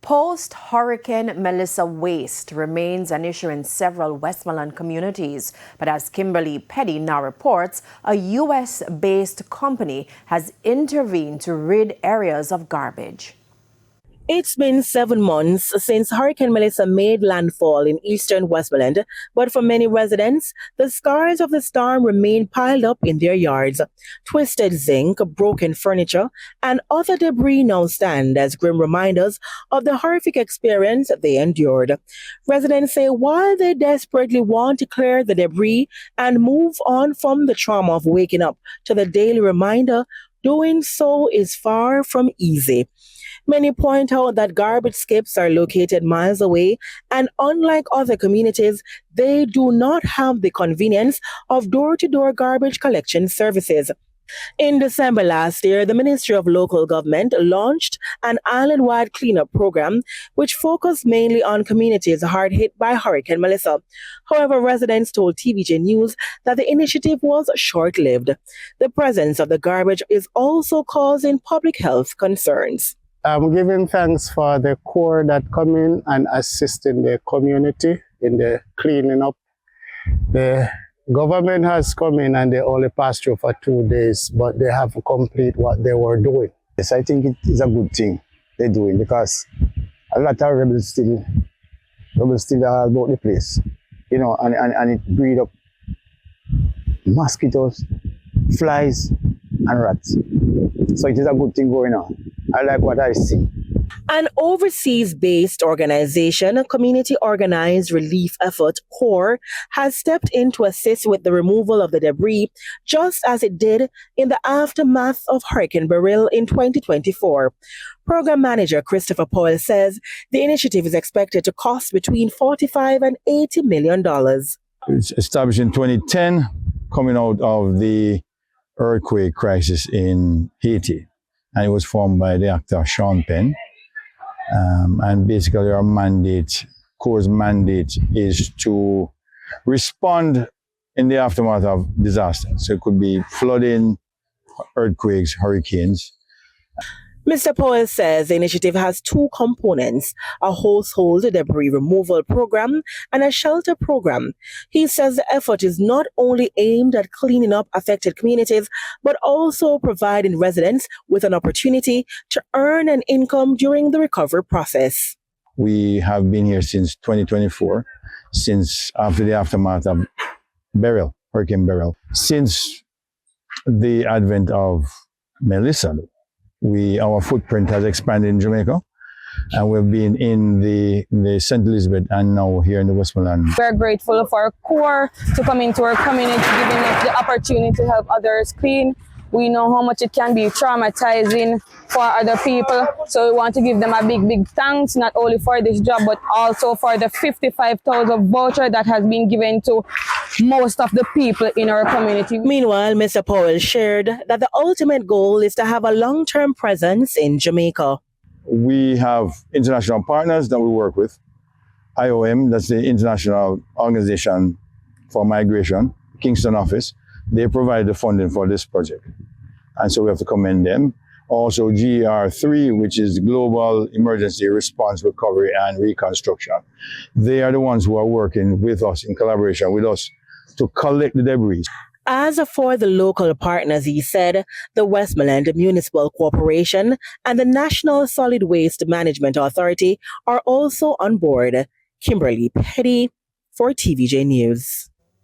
Post-Hurricane Melissa waste remains an issue in several Westmoreland communities. But as Kimberley Peddie now reports, a U.S.-based company has intervened to rid areas of garbage. It's been 7 months since Hurricane Melissa made landfall in eastern Westmoreland, but for many residents, the scars of the storm remain piled up in their yards. Twisted zinc, broken furniture, and other debris now stand as grim reminders of the horrific experience they endured. Residents say while they desperately want to clear the debris and move on from the trauma of waking up to the daily reminder, doing so is far from easy. Many point out that garbage skips are located miles away, and unlike other communities, they do not have the convenience of door-to-door garbage collection services. In December last year, the Ministry of Local Government launched an island-wide cleanup program which focused mainly on communities hard hit by Hurricane Melissa. However, residents told TVJ News that the initiative was short-lived. The presence of the garbage is also causing public health concerns. I'm giving thanks for the Corps that come in and assist in the community in the cleaning up. The government has come in and they only passed through for 2 days, but they have to complete what they were doing. Yes, I think it is a good thing they're doing because a lot of rebels still are about the place, you know, and it breed up mosquitoes, flies, and rats. So it is a good thing going on. I like what I see. An overseas-based organization, a community-organized relief effort, CORE, has stepped in to assist with the removal of the debris, just as it did in the aftermath of Hurricane Beryl in 2024. Program manager Christopher Powell says the initiative is expected to cost between $45 and $80 million. It's established in 2010, coming out of the earthquake crisis in Haiti. And it was formed by the actor Sean Penn. And basically our mandate, CORE's mandate, is to respond in the aftermath of disasters. So it could be flooding, earthquakes, hurricanes. Mr. Powell says the initiative has 2 components, a household debris removal program and a shelter program. He says the effort is not only aimed at cleaning up affected communities, but also providing residents with an opportunity to earn an income during the recovery process. We have been here since 2024, since after the aftermath of Beryl, Hurricane Beryl. Since the advent of Melissa, our footprint has expanded in Jamaica, and we've been in the St. Elizabeth and now here in the Westmoreland. We're grateful for CORE to come into our community, giving us the opportunity to help others clean. We know how much it can be traumatizing for other people, so we want to give them a big thanks, not only for this job, but also for the 55,000 voucher that has been given to most of the people in our community. Meanwhile, Mr. Powell shared that the ultimate goal is to have a long-term presence in Jamaica. We have international partners that we work with. IOM, that's the International Organization for Migration, Kingston office. They provide the funding for this project. And so we have to commend them. Also GR3, which is Global Emergency Response, Recovery and Reconstruction. They are the ones who are working with us in collaboration with us to collect the debris. As for the local partners, he said, the Westmoreland Municipal Corporation and the National Solid Waste Management Authority are also on board. Kimberley Peddie for TVJ News.